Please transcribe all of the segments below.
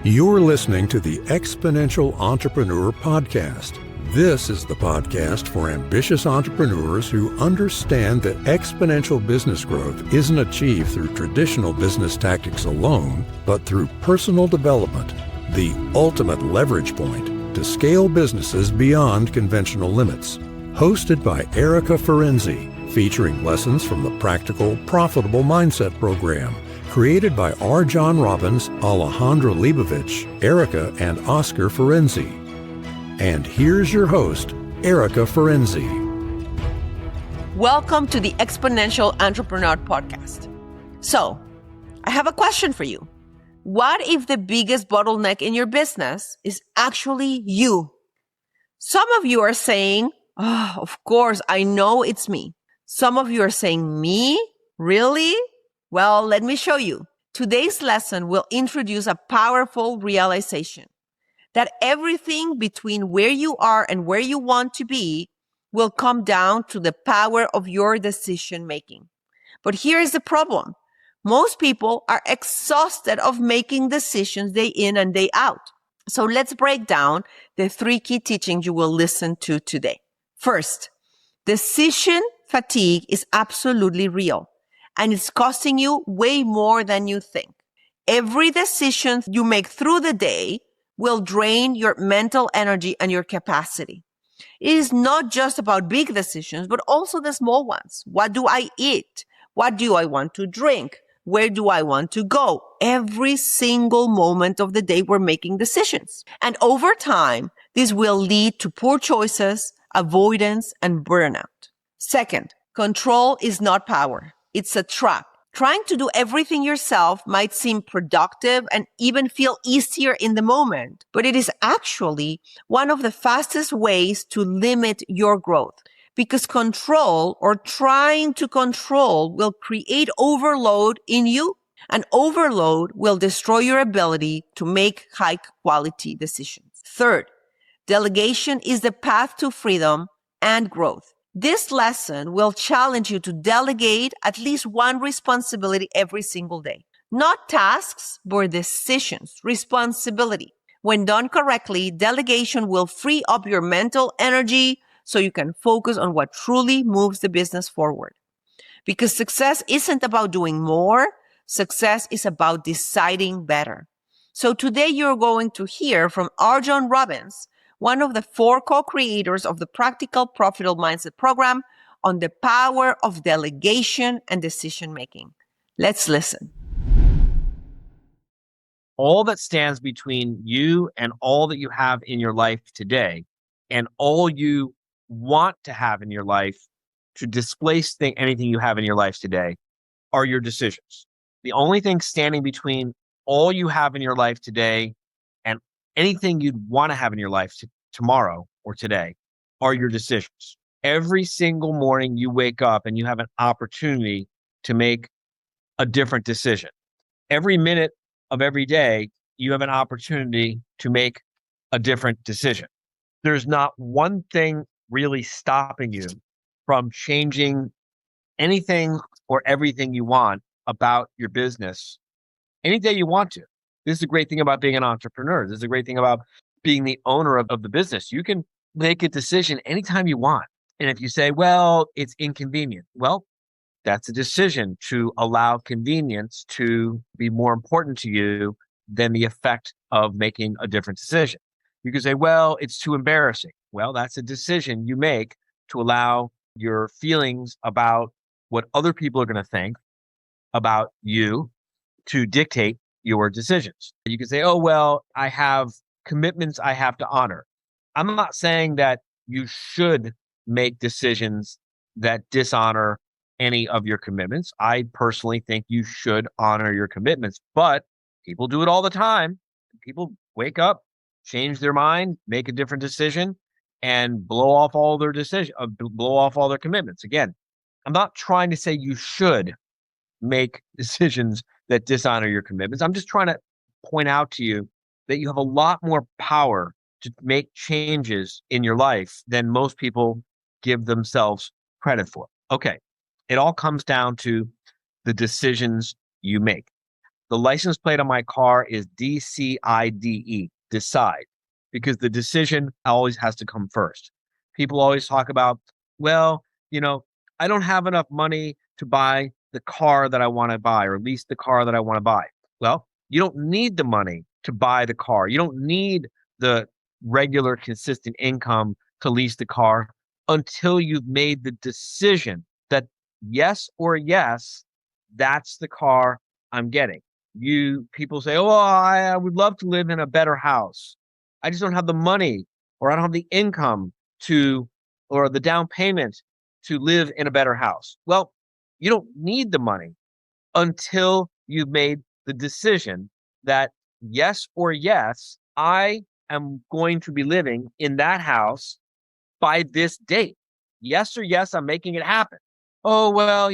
You're listening to the Exponential Entrepreneur Podcast. This is the podcast for ambitious entrepreneurs who understand that exponential business growth isn't achieved through traditional business tactics alone, but through personal development, the ultimate leverage point to scale businesses beyond conventional limits. Hosted by Erica Ferenzi, featuring lessons from the Practical, Profitable Mindset program, created by RJon Robins, Alejandra Leibovich, Erica, and Oscar Ferenzi. And here's your host, Erica Ferenzi. Welcome to the Exponential Entrepreneur Podcast. So, I have a question for you. What if the biggest bottleneck in your business is actually you? Some of you are saying, "Oh, of course, I know it's me." Some of you are saying, "Me? Really?" Well, let me show you. Today's lesson will introduce a powerful realization that everything between where you are and where you want to be will come down to the power of your decision making. But here is the problem. Most people are exhausted of making decisions day in and day out. So let's break down the 3 key teachings you will listen to today. First, decision fatigue is absolutely real, and it's costing you way more than you think. Every decision you make through the day will drain your mental energy and your capacity. It is not just about big decisions, but also the small ones. What do I eat? What do I want to drink? Where do I want to go? Every single moment of the day, we're making decisions. And over time, this will lead to poor choices, avoidance, and burnout. Second, control is not power. It's a trap. Trying to do everything yourself might seem productive and even feel easier in the moment, but it is actually one of the fastest ways to limit your growth, because control or trying to control will create overload in you, and overload will destroy your ability to make high quality decisions. Third, delegation is the path to freedom and growth. This lesson will challenge you to delegate at least one responsibility every single day. Not tasks, but decisions, responsibility. When done correctly, delegation will free up your mental energy so you can focus on what truly moves the business forward. Because success isn't about doing more, success is about deciding better. So today you're going to hear from RJon Robins, one of the 4 co-creators of the Practical, Profitable Mindset program, on the power of delegation and decision-making. Let's listen. All that stands between you and all that you have in your life today, and all you want to have in your life to displace anything you have in your life today, are your decisions. The only thing standing between all you have in your life today and anything you'd want to have in your life tomorrow or today are your decisions. Every single morning you wake up and you have an opportunity to make a different decision. Every minute of every day, you have an opportunity to make a different decision. There's not one thing really stopping you from changing anything or everything you want about your business any day you want to. This is the great thing about being an entrepreneur. This is the great thing about being the owner of the business. You can make a decision anytime you want. And if you say, well, it's inconvenient, well, that's a decision to allow convenience to be more important to you than the effect of making a different decision. You can say, well, it's too embarrassing. Well, that's a decision you make to allow your feelings about what other people are going to think about you to dictate your decisions. You can say, oh, well, I have commitments I have to honor. I'm not saying that you should make decisions that dishonor any of your commitments. I personally think you should honor your commitments, but people do it all the time. People wake up, change their mind, make a different decision, and blow off all their commitments. Again, I'm not trying to say you should make decisions that dishonor your commitments. I'm just trying to point out to you that you have a lot more power to make changes in your life than most people give themselves credit for. Okay. It all comes down to the decisions you make. The license plate on my car is DCIDE, decide, because the decision always has to come first. People always talk about, well, I don't have enough money to buy the car that I want to buy or lease the car that I want to buy. Well, you don't need the money to buy the car. You don't need the regular, consistent income to lease the car until you've made the decision that yes or yes, that's the car I'm getting. People say, oh, I would love to live in a better house. I just don't have the money, or I don't have the income or the down payment to live in a better house. Well, you don't need the money until you've made the decision that yes or yes, I am going to be living in that house by this date. Yes or yes, I'm making it happen. Oh, well,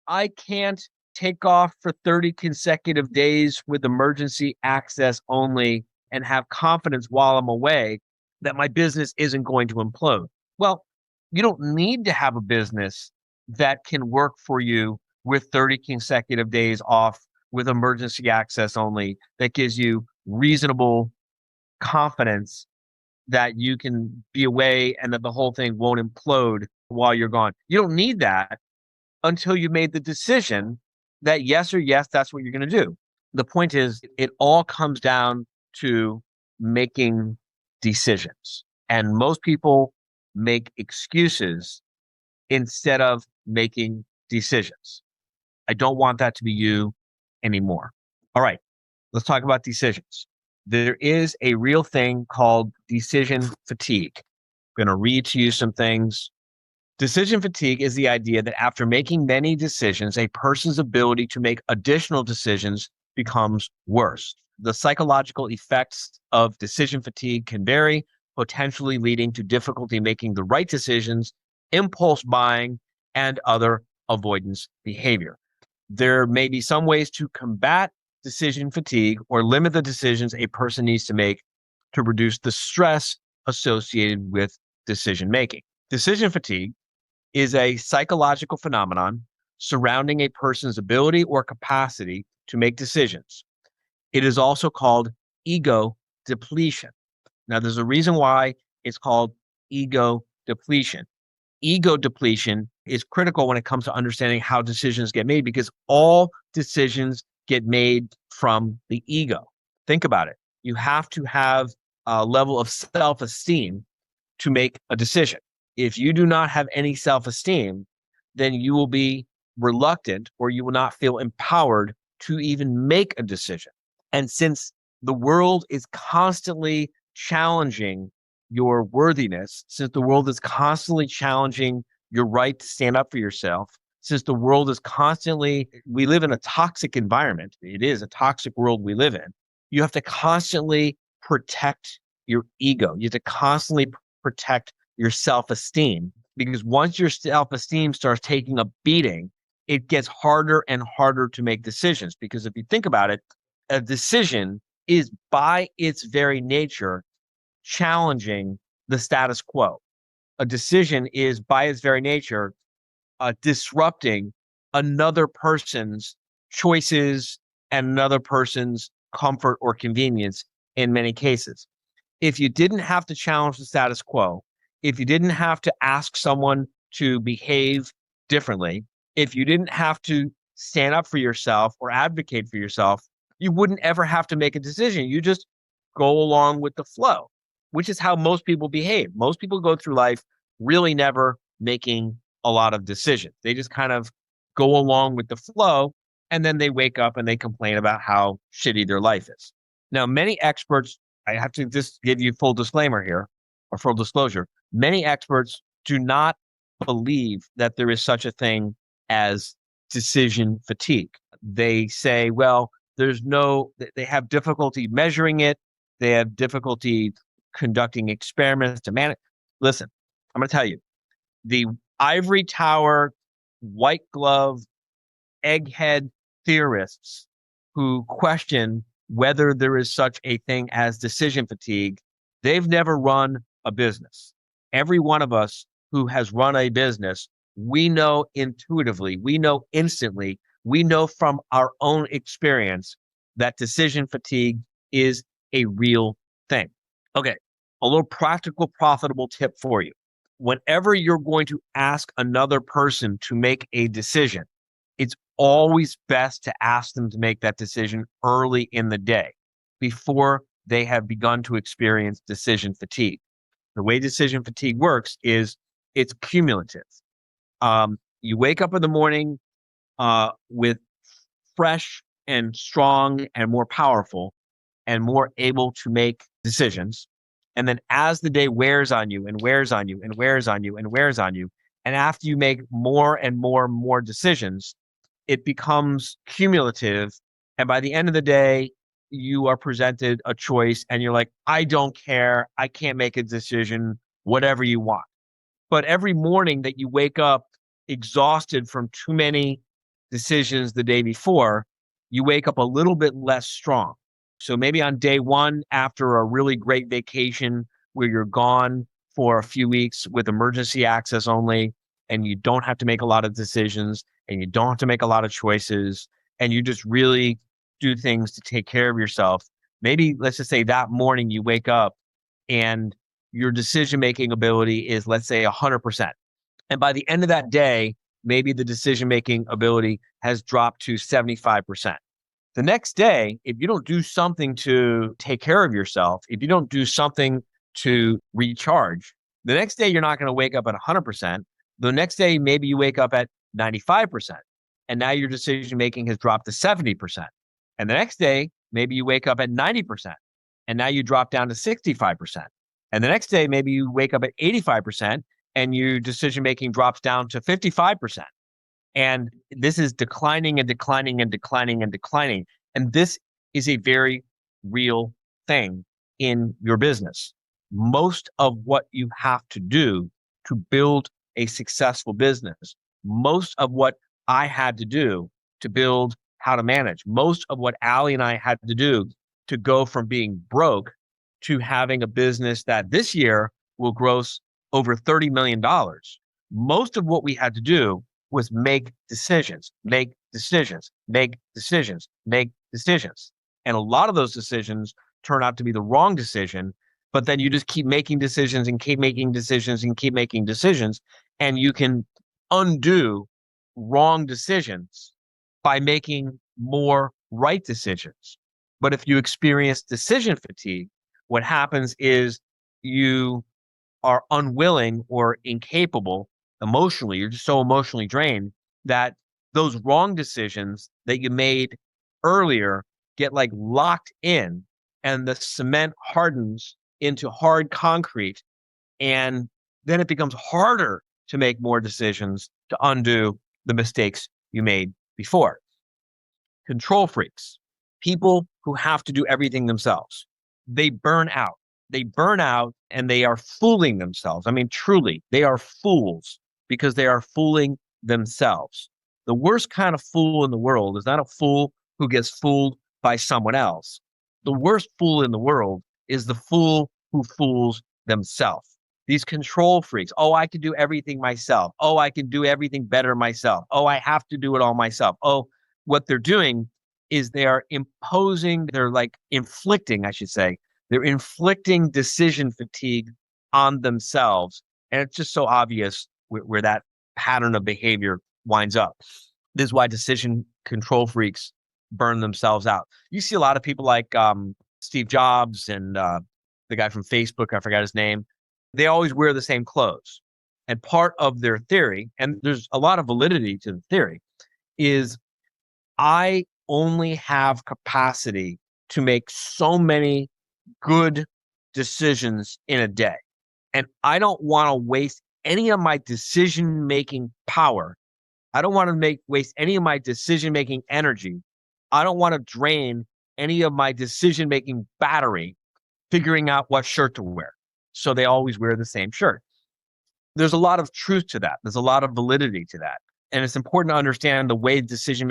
I can't take off for 30 consecutive days with emergency access only and have confidence while I'm away that my business isn't going to implode. Well, you don't need to have a business that can work for you with 30 consecutive days off with emergency access only that gives you reasonable confidence that you can be away and that the whole thing won't implode while you're gone. You don't need that until you made the decision that yes or yes, that's what you're going to do. The point is, it all comes down to making decisions. And most people make excuses instead of making decisions. I don't want that to be you anymore. All right, let's talk about decisions. There is a real thing called decision fatigue. I'm going to read to you some things. Decision fatigue is the idea that after making many decisions, a person's ability to make additional decisions becomes worse. The psychological effects of decision fatigue can vary, potentially leading to difficulty making the right decisions, impulse buying, and other avoidance behavior. There may be some ways to combat decision fatigue or limit the decisions a person needs to make to reduce the stress associated with decision making. Decision fatigue is a psychological phenomenon surrounding a person's ability or capacity to make decisions. It is also called ego depletion. Now, there's a reason why it's called ego depletion. Ego depletion is critical when it comes to understanding how decisions get made, because all decisions get made from the ego. Think about it. You have to have a level of self-esteem to make a decision. If you do not have any self-esteem, then you will be reluctant, or you will not feel empowered to even make a decision. And since the world is constantly challenging your worthiness, since the world is constantly challenging your right to stand up for yourself, since the world is we live in a toxic environment. It is a toxic world we live in. You have to constantly protect your ego. You have to constantly protect your self-esteem, because once your self-esteem starts taking a beating, it gets harder and harder to make decisions. Because if you think about it, a decision is by its very nature challenging the status quo. A decision is by its very nature disrupting another person's choices and another person's comfort or convenience in many cases. If you didn't have to challenge the status quo, if you didn't have to ask someone to behave differently, if you didn't have to stand up for yourself or advocate for yourself, you wouldn't ever have to make a decision. You just go along with the flow, which is how most people behave. Most people go through life really never making a lot of decisions. They just kind of go along with the flow, and then they wake up and they complain about how shitty their life is. Now, many experts, I have to just give you full disclaimer here, or full disclosure, many experts do not believe that there is such a thing as decision fatigue. They say, well, they have difficulty measuring it. They have difficulty conducting experiments to manage. Listen, I'm going to tell you, the ivory tower, white glove, egghead theorists who question whether there is such a thing as decision fatigue, they've never run a business. Every one of us who has run a business, we know intuitively, we know instantly We know from our own experience that decision fatigue is a real thing. Okay, a little practical, profitable tip for you. Whenever you're going to ask another person to make a decision, it's always best to ask them to make that decision early in the day before they have begun to experience decision fatigue. The way decision fatigue works is it's cumulative. You wake up in the morning with fresh and strong and more powerful and more able to make decisions. And then as the day wears on you and wears on you and wears on you and wears on you, and after you make more and more and more decisions, it becomes cumulative. And by the end of the day, you are presented a choice and you're like, I don't care. I can't make a decision, whatever you want. But every morning that you wake up exhausted from too many decisions the day before, you wake up a little bit less strong. So maybe on day one, after a really great vacation where you're gone for a few weeks with emergency access only, and you don't have to make a lot of decisions and you don't have to make a lot of choices, and you just really do things to take care of yourself. Maybe let's just say that morning you wake up and your decision-making ability is, let's say, 100%. And by the end of that day, maybe the decision-making ability has dropped to 75%. The next day, if you don't do something to take care of yourself, if you don't do something to recharge, the next day you're not going to wake up at 100%. The next day, maybe you wake up at 95%. And now your decision-making has dropped to 70%. And the next day, maybe you wake up at 90%. And now you drop down to 65%. And the next day, maybe you wake up at 85% and your decision-making drops down to 55%. And this is declining and declining and declining and declining. And this is a very real thing in your business. Most of what you have to do to build a successful business, most of what I had to do to build How to Manage, most of what Allie and I had to do to go from being broke to having a business that this year will gross over $30 million. Most of what we had to do was make decisions, make decisions, make decisions, make decisions. And a lot of those decisions turn out to be the wrong decision, but then you just keep making decisions and keep making decisions and keep making decisions. And you can undo wrong decisions by making more right decisions. But if you experience decision fatigue, what happens is you are unwilling or incapable emotionally, you're just so emotionally drained that those wrong decisions that you made earlier get like locked in and the cement hardens into hard concrete. And then it becomes harder to make more decisions to undo the mistakes you made before. Control freaks, people who have to do everything themselves, they burn out. They burn out and they are fooling themselves. I mean, truly, they are fools because they are fooling themselves. The worst kind of fool in the world is not a fool who gets fooled by someone else. The worst fool in the world is the fool who fools themselves. These control freaks. Oh, I can do everything myself. Oh, I can do everything better myself. Oh, I have to do it all myself. Oh, what they're doing is they are imposing, they're like inflicting, I should say, they're inflicting decision fatigue on themselves. And it's just so obvious where that pattern of behavior winds up. This is why decision control freaks burn themselves out. You see a lot of people like Steve Jobs and the guy from Facebook, I forgot his name. They always wear the same clothes. And part of their theory, and there's a lot of validity to the theory, is I only have capacity to make so many good decisions in a day. And I don't want to waste any of my decision-making power. I don't want to waste any of my decision-making energy. I don't want to drain any of my decision-making battery figuring out what shirt to wear. So they always wear the same shirt. There's a lot of truth to that. There's a lot of validity to that. And it's important to understand the way decision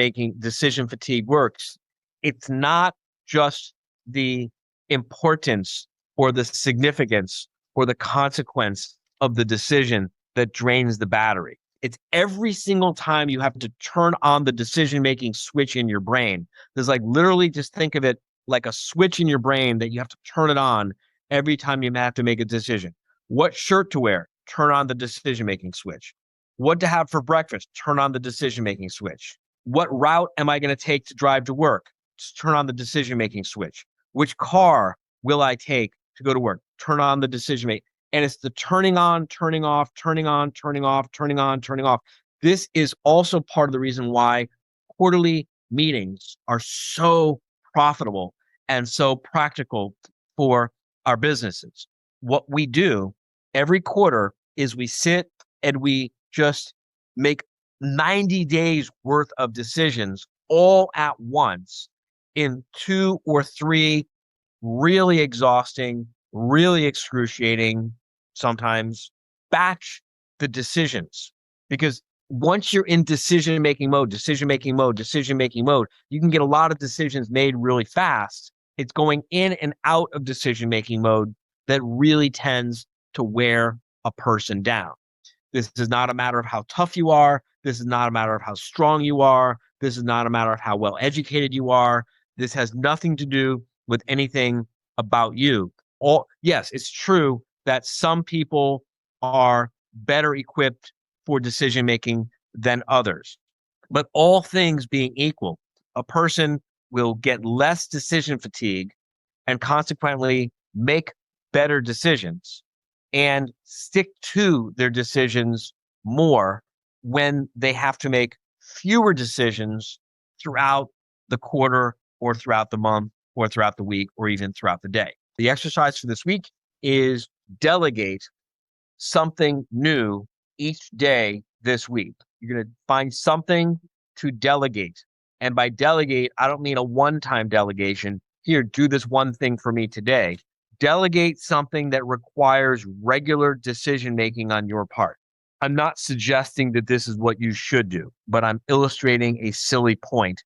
fatigue works. It's not just the importance or the significance or the consequence of the decision that drains the battery. It's every single time you have to turn on the decision-making switch in your brain. There's like literally just think of it like a switch in your brain that you have to turn it on every time you have to make a decision. What shirt to wear? Turn on the decision-making switch. What to have for breakfast? Turn on the decision-making switch. What route am I going to take to drive to work? Just turn on the decision-making switch. Which car will I take to go to work? Turn on the decision-making. And it's the turning on, turning off, turning on, turning off, turning on, turning off. This is also part of the reason why quarterly meetings are so profitable and so practical for our businesses. What we do every quarter is we sit and we just make 90 days worth of decisions all at once in 2 or 3 really exhausting, really excruciating, sometimes batch the decisions. Because once you're in decision-making mode, you can get a lot of decisions made really fast. It's going in and out of decision-making mode that really tends to wear a person down. This is not a matter of how tough you are. This is not a matter of how strong you are. This is not a matter of how well educated you are. This has nothing to do with anything about you. Yes, it's true that some people are better equipped for decision making than others. But all things being equal, a person will get less decision fatigue and consequently make better decisions and stick to their decisions more when they have to make fewer decisions throughout the quarter or throughout the month or throughout the week or even throughout the day. The exercise for this week is delegate something new each day this week. You're going to find something to delegate. And by delegate, I don't mean a one-time delegation. Here, do this one thing for me today. Delegate something that requires regular decision-making on your part. I'm not suggesting that this is what you should do, but I'm illustrating a silly point.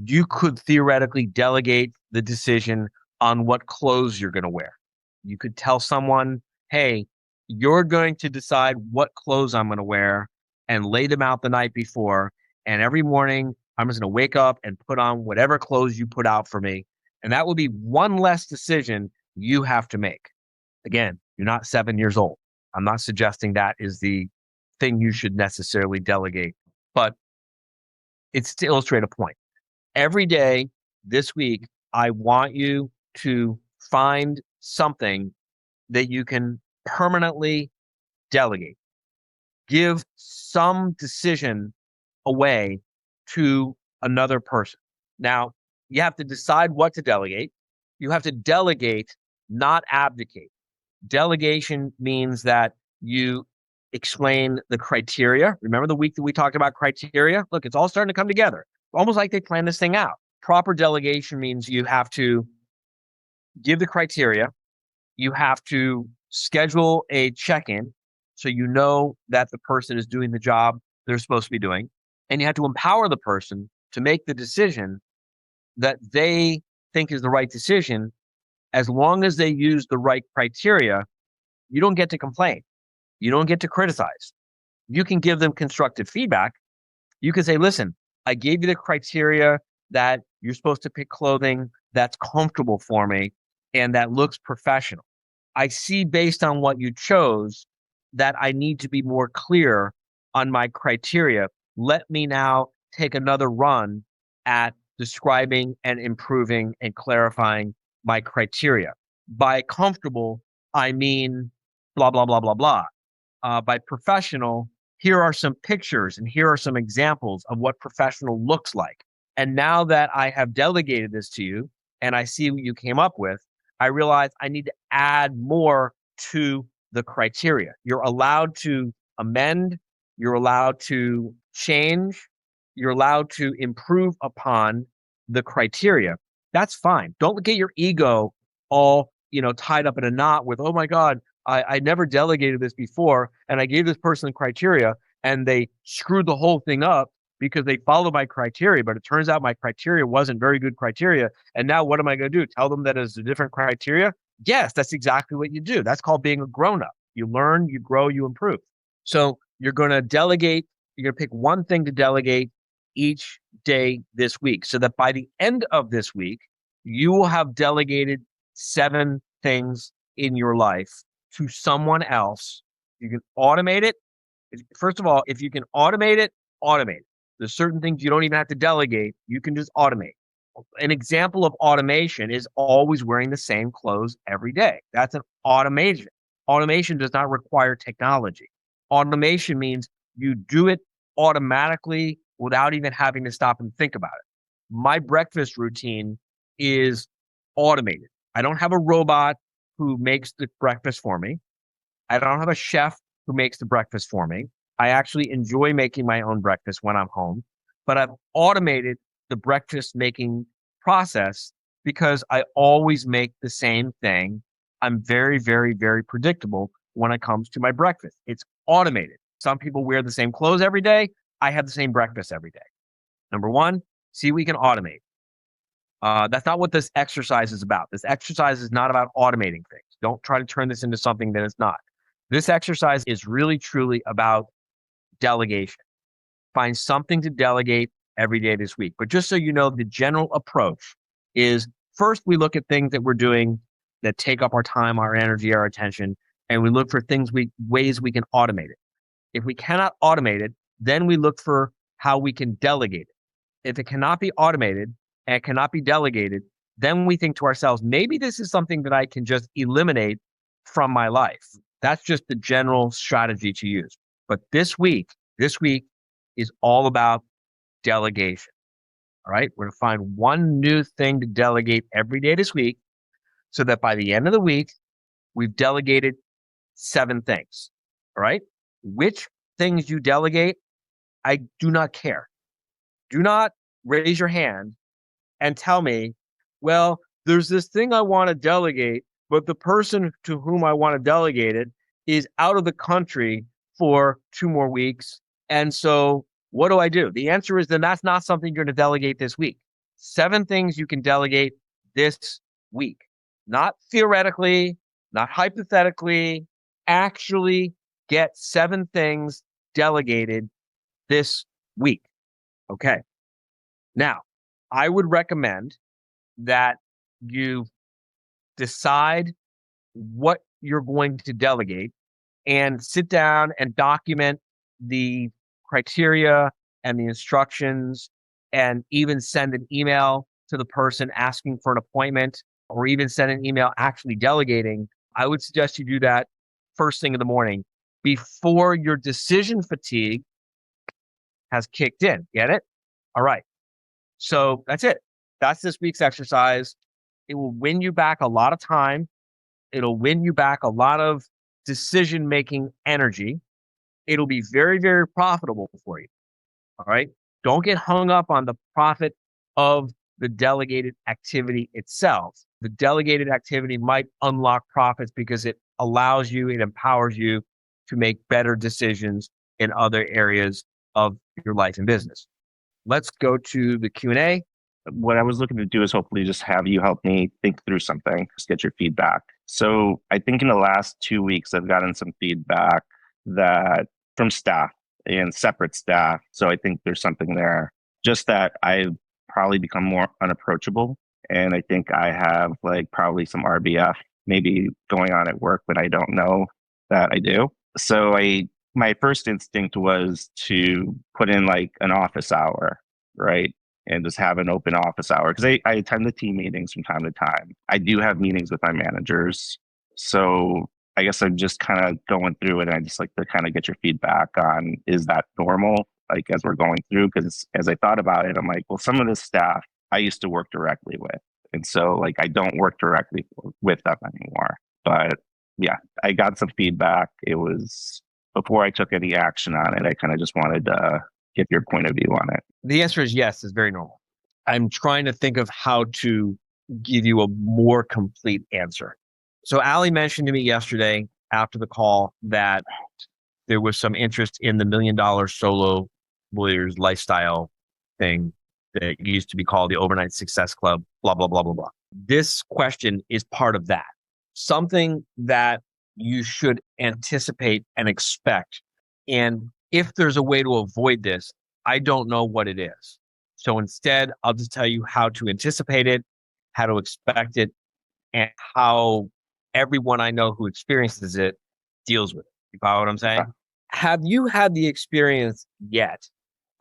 You could theoretically delegate the decision on what clothes you're going to wear. You could tell someone, hey, you're going to decide what clothes I'm going to wear and lay them out the night before. And every morning, I'm just going to wake up and put on whatever clothes you put out for me. And that will be one less decision you have to make. Again, you're not 7 years old. I'm not suggesting that is the thing you should necessarily delegate, but it's to illustrate a point. Every day this week, I want you to find something that you can permanently delegate. Give some decision away to another person. Now, you have to decide what to delegate. You have to delegate, not abdicate. Delegation means that you explain the criteria. Remember the week that we talked about criteria? Look, it's all starting to come together. Almost like they planned this thing out. Proper delegation means you have to give the criteria. You have to schedule a check-in so you know that the person is doing the job they're supposed to be doing. And you have to empower the person to make the decision that they think is the right decision. As long as they use the right criteria, you don't get to complain. You don't get to criticize. You can give them constructive feedback. You can say, listen, I gave you the criteria that you're supposed to pick clothing that's comfortable for me and that looks professional. I see based on what you chose that I need to be more clear on my criteria. Let me now take another run at describing and improving and clarifying my criteria. By comfortable, I mean blah, blah, blah, blah, blah. By professional, here are some pictures and here are some examples of what professional looks like. And now that I have delegated this to you and I see what you came up with, I realize I need to add more to the criteria. You're allowed to amend, you're allowed to change, you're allowed to improve upon the criteria. That's fine. Don't get your ego all, tied up in a knot with, oh my God, I never delegated this before and I gave this person criteria and they screwed the whole thing up because they followed my criteria, but it turns out my criteria wasn't very good criteria. And now what am I going to do? Tell them that it's a different criteria? Yes, that's exactly what you do. That's called being a grown-up. You learn, you grow, you improve. So you're going to delegate You're going to pick one thing to delegate each day this week so that by the end of this week, you will have delegated 7 things in your life to someone else. You can automate it. First of all, if you can automate it, automate it. There's certain things you don't even have to delegate. You can just automate. An example of automation is always wearing the same clothes every day. That's an automation. Automation does not require technology. Automation means you do it automatically without even having to stop and think about it. My breakfast routine is automated. I don't have a robot who makes the breakfast for me. I don't have a chef who makes the breakfast for me. I actually enjoy making my own breakfast when I'm home, but I've automated the breakfast making process because I always make the same thing. I'm very, very, very predictable when it comes to my breakfast. It's automated. Some people wear the same clothes every day. I have the same breakfast every day. Number one, see we can automate. That's not what this exercise is about. This exercise is not about automating things. Don't try to turn this into something that it's not. This exercise is really, truly about delegation. Find something to delegate every day this week. But just so you know, the general approach is first we look at things that we're doing that take up our time, our energy, our attention, and we look for ways we can automate it. If we cannot automate it, then we look for how we can delegate it. If it cannot be automated and it cannot be delegated, then we think to ourselves, maybe this is something that I can just eliminate from my life. That's just the general strategy to use. But this week is all about delegation. All right. We're going to find one new thing to delegate every day this week so that by the end of the week, we've delegated 7 things. All right. Which things you delegate, I do not care. Do not raise your hand and tell me, well, there's this thing I want to delegate, but the person to whom I want to delegate it is out of the country for 2 more weeks. And so what do? The answer is then that's not something you're going to delegate this week. 7 things you can delegate this week. Not theoretically, not hypothetically, actually get 7 things delegated this week. Okay. Now, I would recommend that you decide what you're going to delegate and sit down and document the criteria and the instructions and even send an email to the person asking for an appointment or even send an email actually delegating. I would suggest you do that first thing in the morning before your decision fatigue has kicked in. Get it? All right. So that's it. That's this week's exercise. It will win you back a lot of time. It'll win you back a lot of decision-making energy. It'll be very, very profitable for you. All right. Don't get hung up on the profit of the delegated activity itself. The delegated activity might unlock profits because it allows you, it empowers you to make better decisions in other areas of your life and business. Let's go to the Q&A. What I was looking to do is hopefully just have you help me think through something, just get your feedback. So I think in the last 2 weeks, I've gotten some feedback that from staff and separate staff. So I think there's something there. Just that I've probably become more unapproachable. And I think I have like probably some RBF maybe going on at work, but I don't know that I do. So my first instinct was to put in like an office hour, right? And just have an open office hour. Because I attend the team meetings from time to time. I do have meetings with my managers. So I guess I'm just kind of going through it. And I just like to kind of get your feedback on, is that normal? Like as we're going through, because as I thought about it, I'm like, well, some of this staff I used to work directly with. And so like, I don't work directly with them anymore. But yeah, I got some feedback. It was before I took any action on it. I kind of just wanted to get your point of view on it. The answer is yes, it's very normal. I'm trying to think of how to give you a more complete answer. So Ali mentioned to me yesterday after the call that there was some interest in the $1 million solo warriors lifestyle thing that used to be called the Overnight Success Club, blah, blah, blah, blah, blah. This question is part of that. Something that you should anticipate and expect. And if there's a way to avoid this, I don't know what it is. So instead, I'll just tell you how to anticipate it, how to expect it, and how everyone I know who experiences it deals with it. You follow what I'm saying? Okay. Have you had the experience yet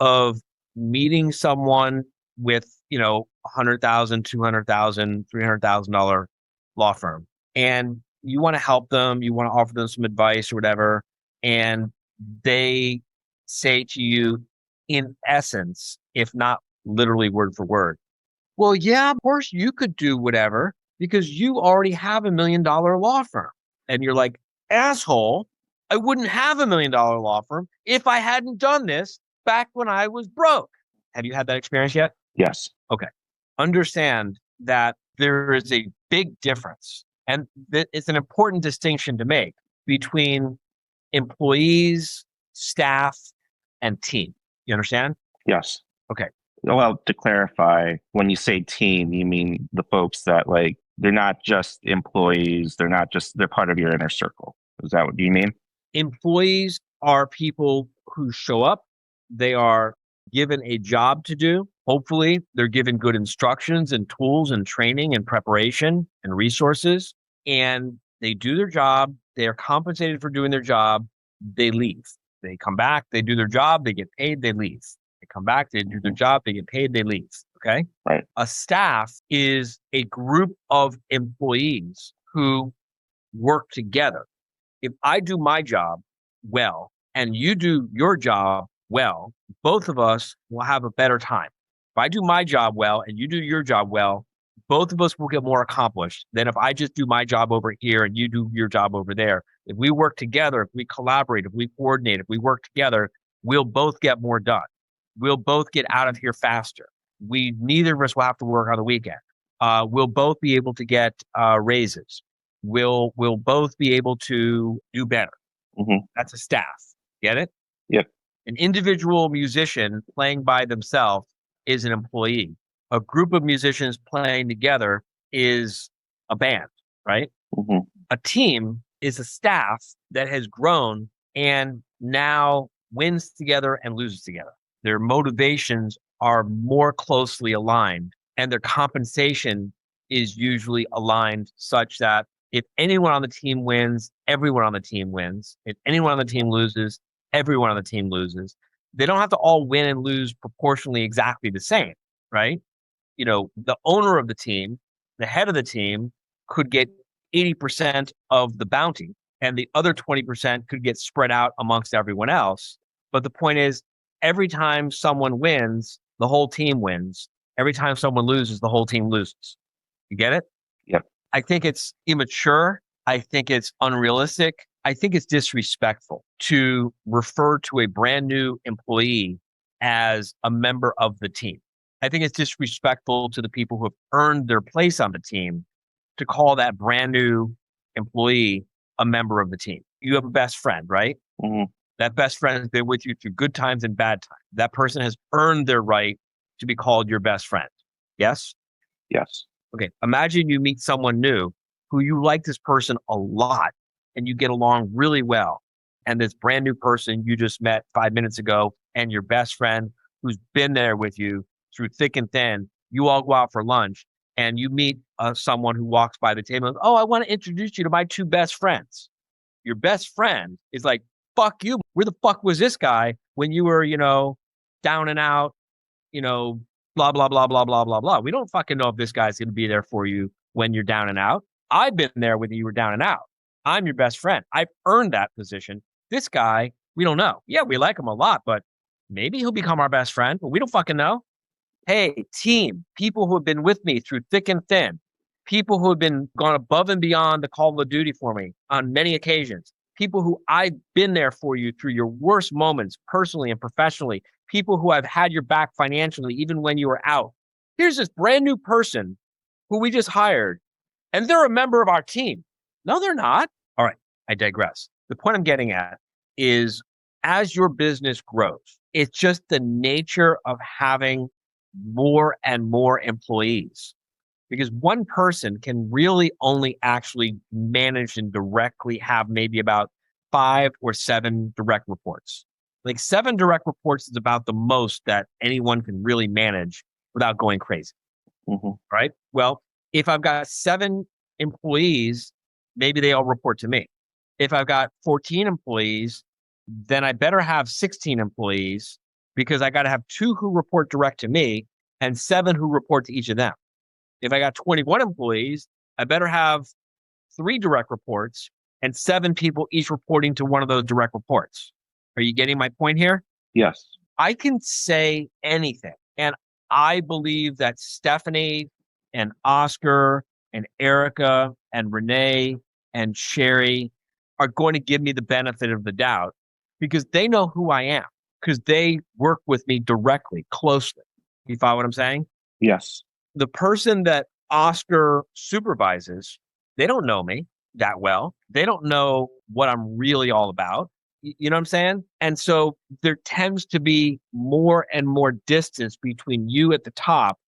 of meeting someone with, $100,000, $200,000, $300,000 law firm, and you want to help them, you want to offer them some advice or whatever, and they say to you, in essence, if not literally word for word, well, yeah, of course you could do whatever because you already have $1 million law firm. And you're like, asshole, I wouldn't have $1 million law firm if I hadn't done this back when I was broke. Have you had that experience yet? Yes. Okay. Understand that there is a big difference, and it's an important distinction to make between employees, staff, and team. You understand? Yes. Okay. Well, to clarify, when you say team, you mean the folks that they're not just employees, they're part of your inner circle. Is that what you mean? Employees are people who show up. They are given a job to do. Hopefully, they're given good instructions and tools and training and preparation and resources. And they do their job. They are compensated for doing their job. They leave. They come back. They do their job. They get paid. They leave. They come back. They do their job. They get paid. They leave. Okay? Right. A staff is a group of employees who work together. If I do my job well and you do your job well, both of us will have a better time. If I do my job well and you do your job well, both of us will get more accomplished than if I just do my job over here and you do your job over there. If we work together, if we collaborate, if we coordinate, if we work together, we'll both get more done. We'll both get out of here faster. Neither of us will have to work on the weekend. We'll both be able to get raises. We'll both be able to do better. Mm-hmm. That's a staff. Get it? Yep. An individual musician playing by themselves is an employee. A group of musicians playing together is a band, right? Mm-hmm. A team is a staff that has grown and now wins together and loses together. Their motivations are more closely aligned and their compensation is usually aligned such that if anyone on the team wins, everyone on the team wins. If anyone on the team loses, everyone on the team loses. They don't have to all win and lose proportionally exactly the same, right? The owner of the team, the head of the team could get 80% of the bounty and the other 20% could get spread out amongst everyone else. But the point is, every time someone wins, the whole team wins. Every time someone loses, the whole team loses. You get it? Yep. I think it's immature. I think it's unrealistic. I think it's disrespectful to refer to a brand new employee as a member of the team. I think it's disrespectful to the people who have earned their place on the team to call that brand new employee a member of the team. You have a best friend, right? Mm-hmm. That best friend has been with you through good times and bad times. That person has earned their right to be called your best friend. Yes? Yes. Okay. Imagine you meet someone new who you like this person a lot and you get along really well. And this brand new person you just met 5 minutes ago and your best friend who's been there with you through thick and thin, you all go out for lunch and you meet someone who walks by the table and, oh, I want to introduce you to my two best friends. Your best friend is like, fuck you. Where the fuck was this guy when you were, down and out, blah, blah, blah, blah, blah, blah, blah. We don't fucking know if this guy's going to be there for you when you're down and out. I've been there when you were down and out. I'm your best friend. I've earned that position. This guy, we don't know. Yeah, we like him a lot, but maybe he'll become our best friend, but we don't fucking know. Hey, team, people who have been with me through thick and thin, people who have been gone above and beyond the call of duty for me on many occasions, people who I've been there for you through your worst moments, personally and professionally, people who have had your back financially, even when you were out. Here's this brand new person who we just hired, and they're a member of our team. No, they're not. All right, I digress. The point I'm getting at is as your business grows, it's just the nature of having more and more employees. Because one person can really only actually manage and directly have maybe about 5 or 7 direct reports. Like 7 direct reports is about the most that anyone can really manage without going crazy. Right? Well, if I've got 7 employees, maybe they all report to me. If I've got 14 employees, then I better have 16 employees because I got to have 2 who report direct to me and 7 who report to each of them. If I got 21 employees, I better have 3 direct reports and 7 people each reporting to one of those direct reports. Are you getting my point here? Yes. I can say anything. And I believe that Stephanie and Oscar and Erica and Renee and Sherry are going to give me the benefit of the doubt because they know who I am, because they work with me directly, closely. You follow what I'm saying? Yes. The person that Oscar supervises, they don't know me that well. They don't know what I'm really all about. You know what I'm saying? And so there tends to be more and more distance between you at the top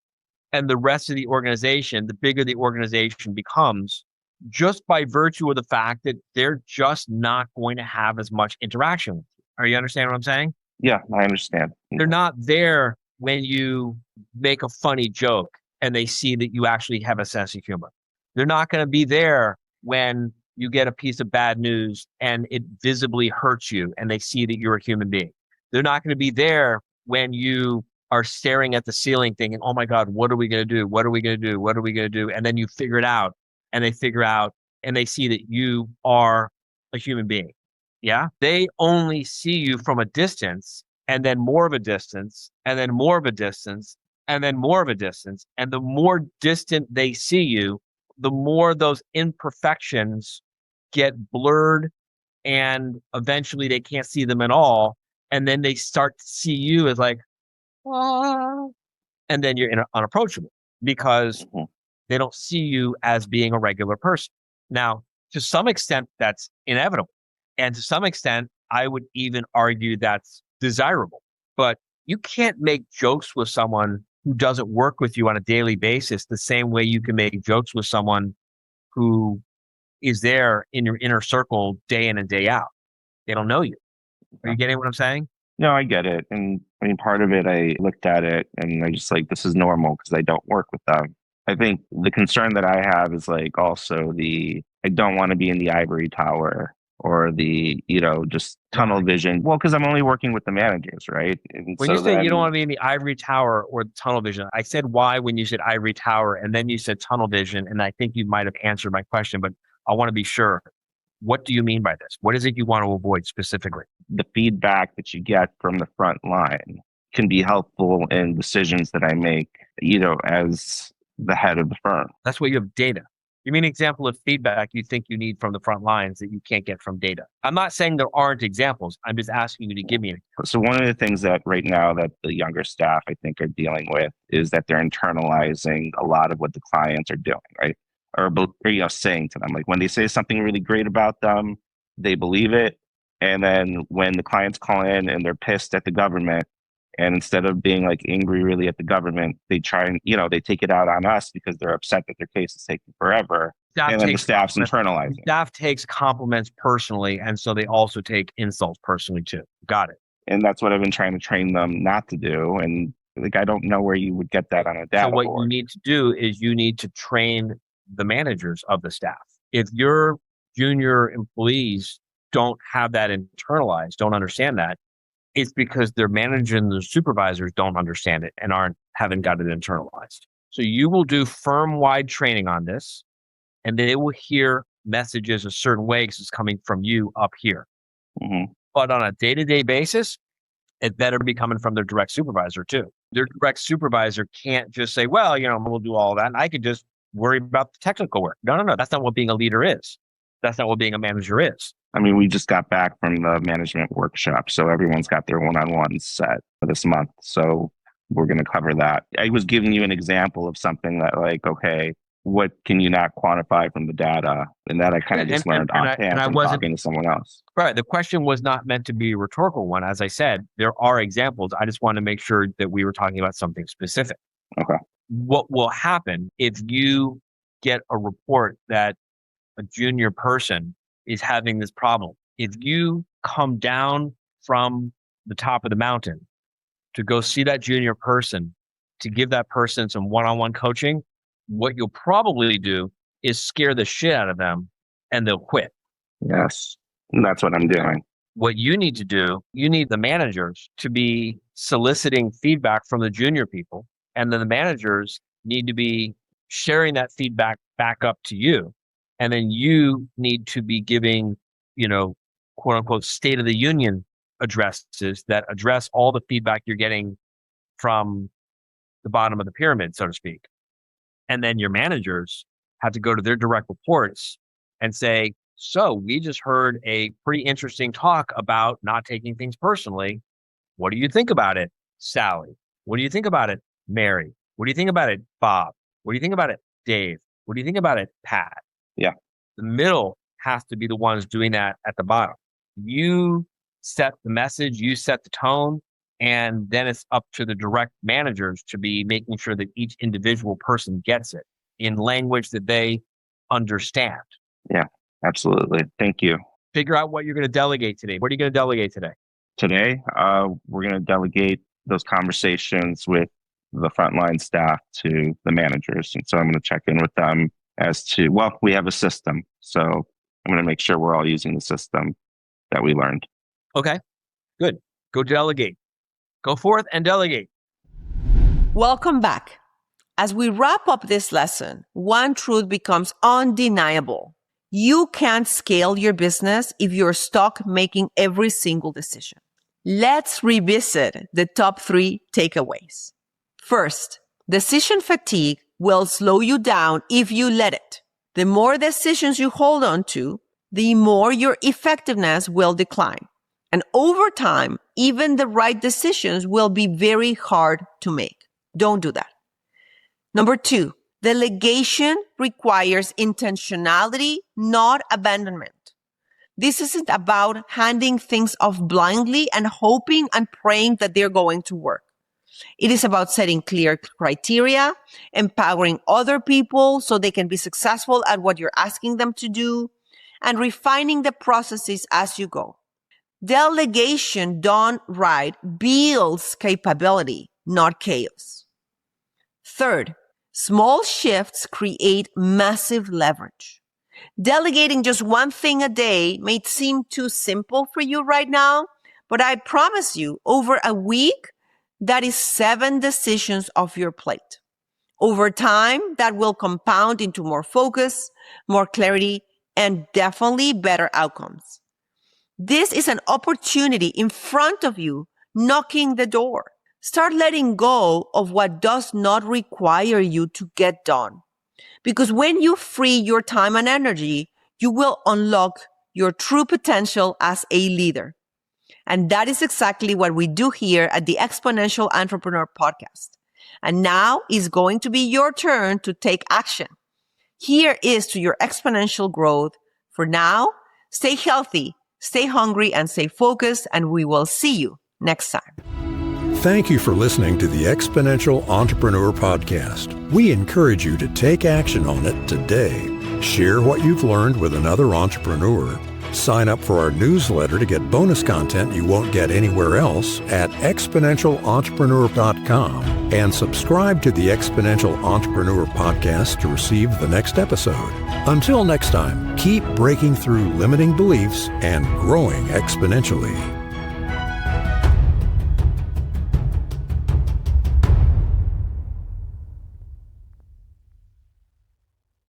and the rest of the organization, the bigger the organization becomes, just by virtue of the fact that they're just not going to have as much interaction with you. Are you understanding what I'm saying? Yeah, I understand. They're not there when you make a funny joke and they see that you actually have a sense of humor. They're not going to be there when you get a piece of bad news and it visibly hurts you and they see that you're a human being. They're not going to be there when you are staring at the ceiling thinking, oh my God, what are we going to do? What are we going to do? What are we going to do? And then you figure it out and they figure out and they see that you are a human being. Yeah. They only see you from a distance and then more of a distance and then more of a distance and then more of a distance. And the more distant they see you, the more those imperfections get blurred and eventually they can't see them at all. And then they start to see you as like, ah, and then you're unapproachable because they don't see you as being a regular person. Now, to some extent, that's inevitable. And to some extent, I would even argue that's desirable. But you can't make jokes with someone who doesn't work with you on a daily basis the same way you can make jokes with someone who is there in your inner circle day in and day out. They don't know you. Are you getting what I'm saying? No, I get it. And I mean, part of it, I looked at it and I just like, this is normal because I don't work with them. I think the concern that I have is like also I don't want to be in the ivory tower or just tunnel vision. Well, because I'm only working with the managers, right? And when so you say then, you don't want to be in the ivory tower or the tunnel vision, I said why when you said ivory tower and then you said tunnel vision. And I think you might have answered my question, but I want to be sure. What do you mean by this? What is it you want to avoid specifically? the feedback that you get from the front line can be helpful in decisions that I make, as the head of the firm. That's where you have data. Give me an example of feedback you think you need from the front lines that you can't get from data. I'm not saying there aren't examples. I'm just asking you to give me an example. So one of the things that right now that the younger staff, I think, are dealing with is that they're internalizing a lot of what the clients are doing, right? Or saying to them. Like when they say something really great about them, they believe it. And then when the clients call in and they're pissed at the government, and instead of being like angry really at the government, they try and, they take it out on us because they're upset that their case is taking forever. And then the staff's internalizing. Staff takes compliments personally, and so they also take insults personally too. Got it. And that's what I've been trying to train them not to do. And like, I don't know where you would get that on a data board. So what you need to do is you need to train the managers of the staff. If your junior employees don't have that internalized, don't understand that, it's because their manager and the supervisors don't understand it and haven't got it internalized. So you will do firm-wide training on this, and they will hear messages a certain way because it's coming from you up here. Mm-hmm. But on a day-to-day basis, it better be coming from their direct supervisor too. Their direct supervisor can't just say, well, we'll do all that. And I could just worry about the technical work. No. That's not what being a leader is. That's not what being a manager is. I mean, we just got back from the management workshop, so everyone's got their one-on-ones set this month. So we're going to cover that. I was giving you an example of something that like, okay, what can you not quantify from the data? And that I kind of just learned offhand from talking to someone else. Right. The question was not meant to be a rhetorical one. As I said, there are examples. I just want to make sure that we were talking about something specific. Okay. What will happen if you get a report that a junior person is having this problem? If you come down from the top of the mountain to go see that junior person, to give that person some one-on-one coaching, what you'll probably do is scare the shit out of them and they'll quit. Yes. And that's what I'm doing. What you need to do, you need the managers to be soliciting feedback from the junior people. And then the managers need to be sharing that feedback back up to you. And then you need to be giving, quote unquote, state of the union addresses that address all the feedback you're getting from the bottom of the pyramid, so to speak. And then your managers have to go to their direct reports and say, so we just heard a pretty interesting talk about not taking things personally. What do you think about it, Sally? What do you think about it, Mary? What do you think about it, Bob? What do you think about it, Dave? What do you think about it, Pat? Yeah. The middle has to be the ones doing that at the bottom. You set the message, you set the tone, and then it's up to the direct managers to be making sure that each individual person gets it in language that they understand. Yeah, absolutely. Thank you. Figure out what you're going to delegate today. What are you going to delegate today? Today, we're going to delegate those conversations with the frontline staff to the managers. And so I'm going to check in with them as to, we have a system. So I'm going to make sure we're all using the system that we learned. Okay, good. Go delegate. Go forth and delegate. Welcome back. As we wrap up this lesson, one truth becomes undeniable. You can't scale your business if you're stuck making every single decision. Let's revisit the top 3 takeaways. First, decision fatigue will slow you down if you let it. The more decisions you hold on to, the more your effectiveness will decline. And over time, even the right decisions will be very hard to make. Don't do that. Number 2, delegation requires intentionality, not abandonment. This isn't about handing things off blindly and hoping and praying that they're going to work. It is about setting clear criteria, empowering other people so they can be successful at what you're asking them to do, and refining the processes as you go. Delegation done right builds capability, not chaos. Third, small shifts create massive leverage. Delegating just one thing a day may seem too simple for you right now, but I promise you, over a week, that is 7 decisions off your plate. Over time, that will compound into more focus, more clarity, and definitely better outcomes. This is an opportunity in front of you, knocking the door. Start letting go of what does not require you to get done. Because when you free your time and energy, you will unlock your true potential as a leader. And that is exactly what we do here at the Exponential Entrepreneur Podcast. And now is going to be your turn to take action. Here is to your exponential growth. For now, stay healthy, stay hungry, and stay focused, and we will see you next time. Thank you for listening to the Exponential Entrepreneur Podcast. We encourage you to take action on it today. Share what you've learned with another entrepreneur. Sign up for our newsletter to get bonus content you won't get anywhere else at exponentialentrepreneur.com, and subscribe to the Exponential Entrepreneur Podcast to receive the next episode. Until next time, keep breaking through limiting beliefs and growing exponentially.